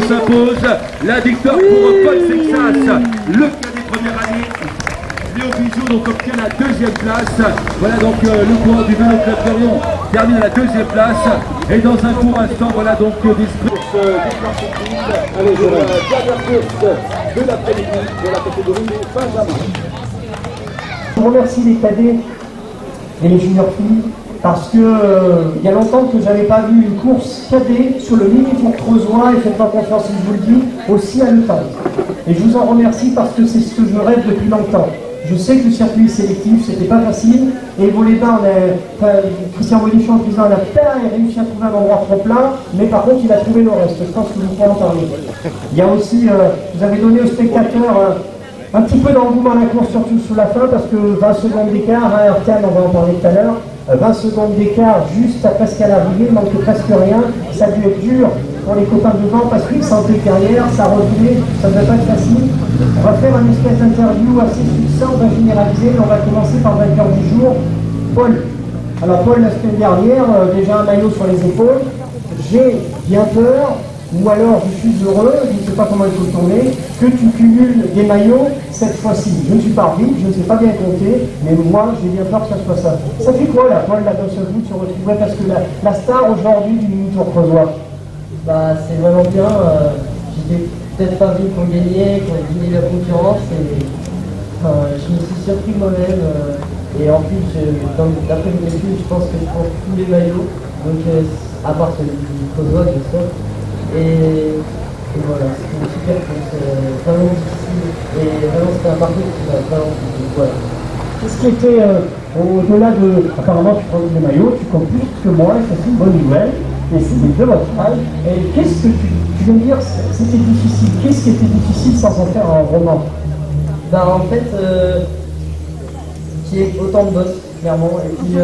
s'impose. La victoire pour Paul Sexas, le cadet première année. Léo Bizot donc obtient la deuxième place. Voilà donc le coureur du vélo Club Dorion termine à la deuxième place. Et dans un court instant, voilà donc des sprints. Allez, dernière course de l'après-midi de la catégorie Benjamin. Je remercie les cadets et les juniors filles parce que il y a longtemps que je n'avais pas vu une course cadet sur le mini-tour creusois et faites-moi confiance si je vous le dis, aussi haletante. Et je vous en remercie parce que c'est ce que je rêve depuis longtemps. Je sais que le circuit sélectif, c'était pas facile, et Vaux-les-Bains, Christian Bonichon, le président, a réussi à trouver un endroit trop plat, mais par contre, il a trouvé le reste. Je pense que vous pouvez en parler. Il y a aussi, vous avez donné aux spectateurs un petit peu d'engouement à la course, surtout sous la fin, parce que 20 secondes d'écart, hein, Arcane, on va en parler tout à l'heure, 20 secondes d'écart juste presque à l'arrivée, il manque presque rien. Ça a dû être dur pour les copains devant parce qu'ils sentaient que derrière, ça reculait, ça ne devait pas être facile. On va faire une espèce d'interview assez succinct, on va généraliser, on va commencer par le vainqueur du jour, Paul. Alors Paul, la semaine dernière, déjà un maillot sur les épaules, j'ai bien peur, ou alors je suis heureux, je ne sais pas comment il faut tourner, que tu cumules des maillots cette fois-ci. Je ne suis pas arbitre, je ne sais pas bien compter, mais moi j'ai bien peur que ça soit ça. Ça fait quoi là, Paul, là d'un seul coup, de se retrouver parce que la star aujourd'hui du mini-tour creusois? Bah c'est vraiment bien, j'étais peut-être pas venu pour gagner la concurrence et je me suis surpris moi-même et en plus d'après mes calculs je pense que je prends tous les maillots, donc à part celui du creusois bien sûr. Et voilà, c'était une super course, vraiment difficile et vraiment c'était un parcours qui m'a vraiment difficile. Voilà. Qu'est-ce qui était au-delà de. Apparemment tu prends les maillots, tu comptes plus que moi, et ça c'est une bonne nouvelle. Et c'est de votre âge. Et qu'est-ce que tu viens de dire, c'était difficile. Qu'est-ce qui était difficile sans en faire un roman? Bah en fait, qu'il y ait autant de boss, clairement. Et puis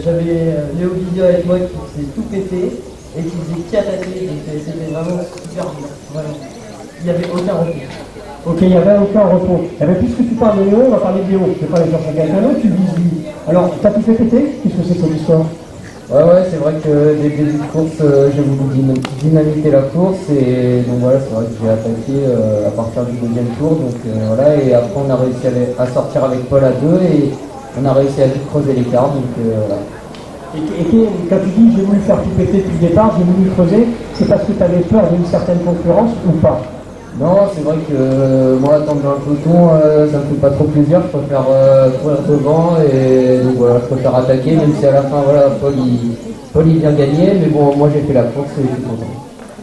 j'avais Léo Bizot avec moi qui faisait tout péter et qui faisait qu'attaquer. Donc c'était vraiment super dur. Vraiment. Il n'y avait aucun repos. Ok, il n'y avait aucun repos. Eh bien, puisque tu parles de Léo, on va parler de Léo. Je ne vais pas aller chercher quelqu'un d'autre, tu vises lui. Alors, tu as tout fait péter? Qu'est-ce que c'est que l'histoire? Ouais, c'est vrai que dès le début de course, j'ai voulu dynamiter la course et donc voilà, c'est vrai que j'ai attaqué à partir du deuxième tour, donc voilà, et après on a réussi à sortir avec Paul à deux et on a réussi à vite creuser l'écart, donc voilà. Et quand tu dis j'ai voulu faire tout péter depuis le départ, j'ai voulu creuser, c'est parce que tu avais peur d'une certaine concurrence ou pas? Non, c'est vrai que moi attendre dans le peloton, ça me fait pas trop plaisir, je préfère courir devant et donc voilà, je préfère attaquer, même si à la fin voilà, Paul il vient gagner, mais bon moi j'ai fait la course et je suis content.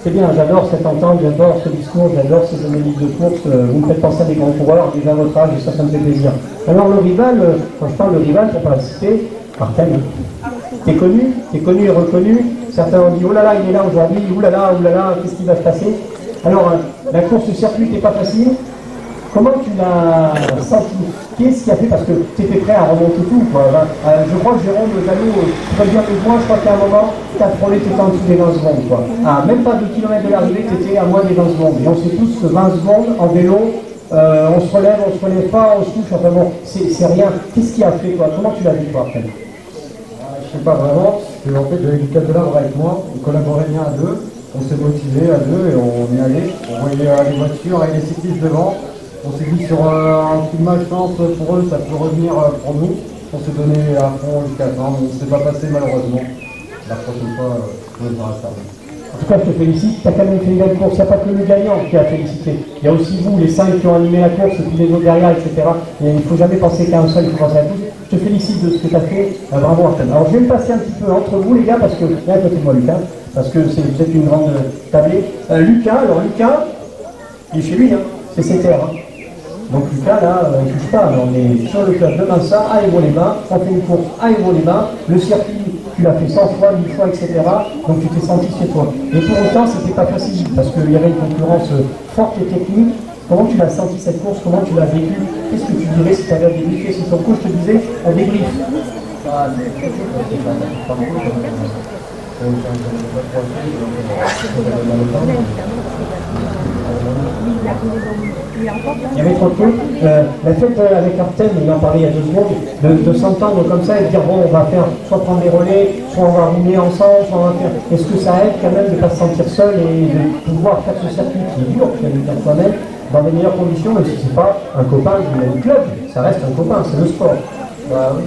C'est bien, j'adore cette entente, j'adore ce discours, j'adore ces analyses de course, vous me faites penser à des grands coureurs, déjà à votre âge, et ça me fait plaisir. Alors le rival, quand je parle de rival, pour pas la citer, Arcane. T'es connu et reconnu, certains ont dit oh là là il est là aujourd'hui, oh là là, qu'est-ce qui va se passer? Alors, la course au circuit n'était pas facile. Comment tu l'as senti? Qu'est-ce qui a fait? Parce que tu étais prêt à remonter tout, quoi. Je crois que Jérôme Zano, tu peux dire que moi, je crois qu'à un moment, tu as frôlé, tu étais en dessous des 20 secondes, quoi. Ah, même pas 2 km de l'arrivée, tu étais à moins des 20 secondes. Et on sait tous que 20 secondes en vélo, on se relève pas, on se touche, enfin bon, c'est rien. Qu'est-ce qui a fait, quoi? Comment tu l'as vu, toi, après? Je sais pas vraiment, parce que en fait, j'avais Lucas Delard avec moi, on collaborait bien à deux. On s'est motivé à deux et on y allait. On voyait les voitures et les cyclistes devant. On s'est dit sur un coup de malchance pour eux, ça peut revenir pour nous. On s'est donné à fond jusqu'à la fin, mais on ne s'est pas passé malheureusement. La prochaine fois, on verra ça. En tout cas, je te félicite, tu as quand même fait une belle course. Il n'y a pas que le gagnant qui a félicité. Il y a aussi vous, les 5 qui ont animé la course, et puis les autres derrière, etc. Et il ne faut jamais penser qu'à un seul, il faut penser à tous. Je te félicite de ce que tu as fait. Bravo, Arthur. Alors, je vais me passer un petit peu entre vous, les gars, parce que là, à côté de moi, Lucas, parce que vous êtes une grande tablée. Lucas, il est chez lui, hein. C'est ses terres. Hein. Donc Lucas, là, il ne touche pas. On est sur le club de Mansa, à Évaux-les-Bains. On fait une course à Évaux-les-Bains. Le circuit, tu l'as fait 100 fois, 1000 fois, etc. Donc tu t'es senti chez toi. Et pour autant, c'était pas facile, parce qu'il y avait une concurrence forte et technique. Comment tu l'as senti cette course? Comment tu l'as vécu? Qu'est-ce que tu dirais si tu avais débriefé sur ton coach? Je te disais, un débrief. Il y avait trop de trucs. La fête avec Artem, il en parlait il y a 2 secondes, de s'entendre comme ça et de dire bon, on va faire soit prendre des relais, soit on va rouler ensemble, soit on va faire. Est-ce que ça aide quand même de ne pas se sentir seul et de pouvoir faire ce circuit qui est dur, qui est dire soi-même, dans les meilleures conditions, même si c'est pas un copain du même club, ça reste un copain, c'est le sport. Bah oui,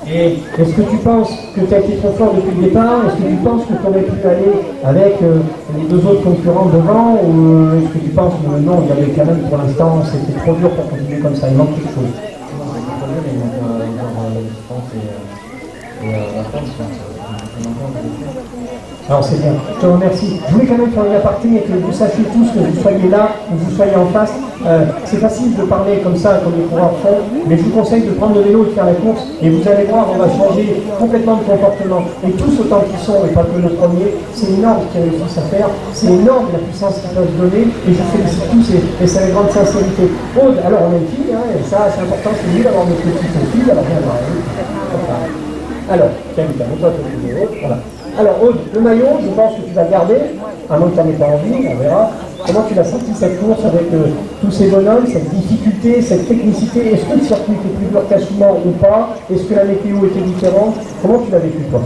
Et est-ce que tu penses que tu as été trop fort depuis le départ? Est-ce que tu penses que tu aurais pu aller avec les 2 autres concurrents devant? Ou est-ce que tu penses que non, il y avait quand même pour l'instant, c'était trop dur pour continuer comme ça, il manque quelque chose? Alors c'est bien, je te remercie. Je voulais quand même faire une aparté et que vous sachiez tous que vous soyez là ou que vous soyez en face. C'est facile de parler comme ça, comme les coureurs font, mais je vous conseille de prendre le vélo et de faire la course. Et vous allez voir, on va changer complètement de comportement. Et tous autant qu'ils sont, et pas que le premier, c'est énorme ce qu'ils réussissent à faire. C'est énorme la puissance qu'ils peuvent donner. Et je félicite tous et c'est avec grande sincérité. Aude, alors on a une fille, hein, et ça c'est important, c'est mieux d'avoir notre petite fille. Alors viens voir. Alors, tiens, montre-toi ton vidéo. Voilà. Alors, Aude, le maillot, je pense que tu vas le garder, à moins que tu n'en aies pas envie, on verra. Comment tu l'as senti cette course avec tous ces bonhommes, cette difficulté, cette technicité? Est-ce que le circuit était plus dur qu'Assouman ou pas? Est-ce que la météo était différente? Comment tu l'as vécu, toi?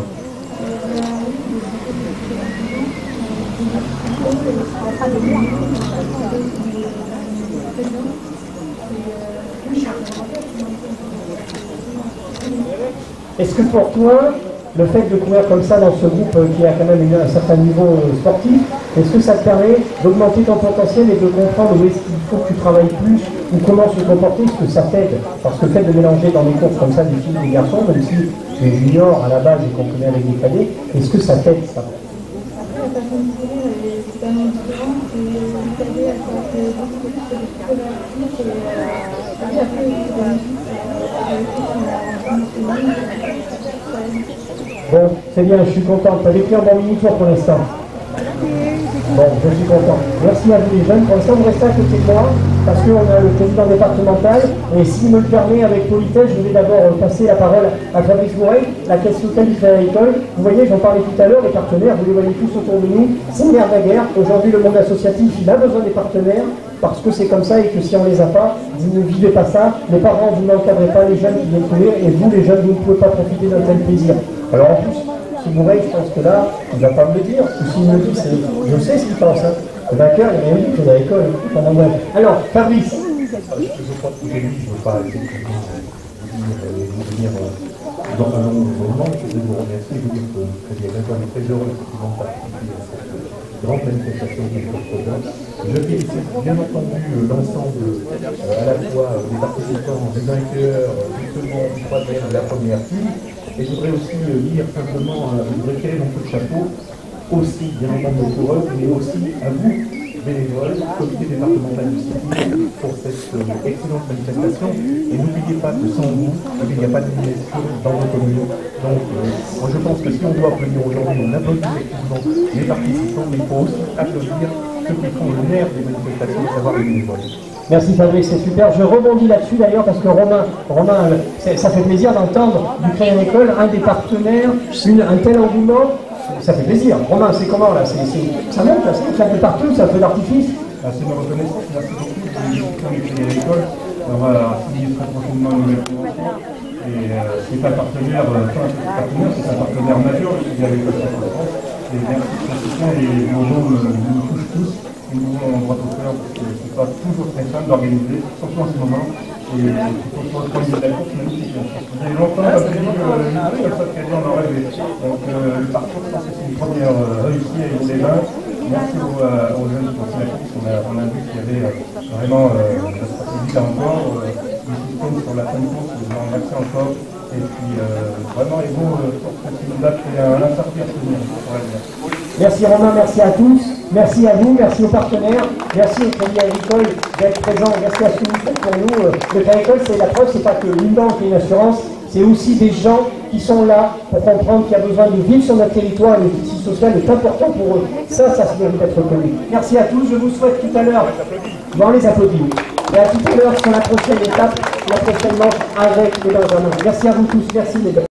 Est-ce que pour toi, le fait de courir comme ça dans ce groupe qui a quand même un certain niveau sportif, est-ce que ça te permet d'augmenter ton potentiel et de comprendre où est-ce qu'il faut que tu travailles plus ou comment se comporter? Est-ce que ça t'aide? Parce que le fait de mélanger dans des courses comme ça des filles et des garçons, même si tu es junior à la base et qu'on connaît avec des cadets, est-ce que ça t'aide ça? Après, la façon de courir est totalement différente. Les cadets apportent beaucoup plus de problématiques et après, bon, c'est bien, je suis content. Tu as vécu un bon mini-tour pour l'instant. Bon, je suis content. Merci à vous les jeunes. Pour l'instant, vous restez à côté de moi parce qu'on a le président départemental. Et s'il me le permet, avec politesse, je vais d'abord passer la parole à Fabrice Mouret, la caisse locale du Crédit Agricole. Vous voyez, j'en parlais tout à l'heure, les partenaires, vous les voyez tous autour de nous. C'est une nerf de la guerre. Aujourd'hui, le monde associatif, il a besoin des partenaires parce que c'est comme ça et que si on ne les a pas, vous ne vivez pas ça. Les parents, vous n'encadrez pas les jeunes qui viennent courir et vous, les jeunes, vous ne pouvez pas profiter d'un tel plaisir. Alors en plus, Mouret, je pense que là, il ne va pas me le dire, parce que s'il me le dit, je sais ce qu'il pense. Hein. Le vainqueur, il a rien dit que à l'école. Alors, Fabrice. Je crois que je ne veux pas venir dans un long moment, je vais vous remercier, vous dire que je suis très heureux de participer à cette grande manifestation de notre programme. Je félicite bien entendu l'ensemble à la fois des participants, des vainqueurs, du second, du troisième, de la première fille. Et je voudrais aussi dire simplement, je voudrais tirer mon coup de chapeau, aussi bien entendu aux coureurs, mais aussi à vous, bénévoles, comité départemental du cyclisme, pour cette excellente manifestation. Et n'oubliez pas que sans vous, il n'y a pas d'animation dans nos communes. Donc, moi je pense que si on doit applaudir aujourd'hui, on applaudit effectivement les participants, mais il faut aussi applaudir ceux qui font le nerf des manifestations, à savoir les bénévoles. Merci Fabrice, c'est super. Je rebondis là-dessus d'ailleurs parce que Romain, ça fait plaisir d'entendre du Crédit Agricole, un des partenaires, un tel engouement. Ça fait plaisir. Romain, c'est comment là? Ça monte là, c'est une claque de partout, ça fait l'artifice. C'est une reconnaissance, merci beaucoup pour les gestions du Crédit Agricole. On va signer très prochainement une nouvelle convention. Et c'est un partenaire, c'est un partenaire majeur du Crédit Agricole France. Et merci pour ce soutien et vos mots nous touchent tous. Nous voulons en droit au cœur parce que c'est pas toujours très simple d'organiser, surtout en ce moment. Et il faut se retrouver de la course, mais aussi. Vous avez longtemps pas prévu une fois que on en rêvait. Donc le parcours, je pense que c'est une première réussite avec les mains. Merci aux jeunes pour la course. On a vu qu'il y avait vraiment la stratégie là encore, des systèmes sur la fin de course, vous en remercie encore. Et puis vraiment, et vous, pour cette date, c'est un certain souvenir pour l'avenir. Merci Romain, merci à tous, merci à vous, merci aux partenaires, merci au Crédit Agricole d'être présent, merci à ce que vous faites pour nous. Le Crédit Agricole, c'est la preuve, c'est pas que une banque et une assurance, c'est aussi des gens qui sont là pour comprendre qu'il y a besoin de vivre sur notre territoire et le tissu social est important pour eux. Ça mérite d'être reconnu. Merci à tous, je vous souhaite tout à l'heure, dans les applaudissements, et à tout à l'heure sur la prochaine étape, la prochaine manche avec les Benjamins. Merci à vous tous, merci les gars.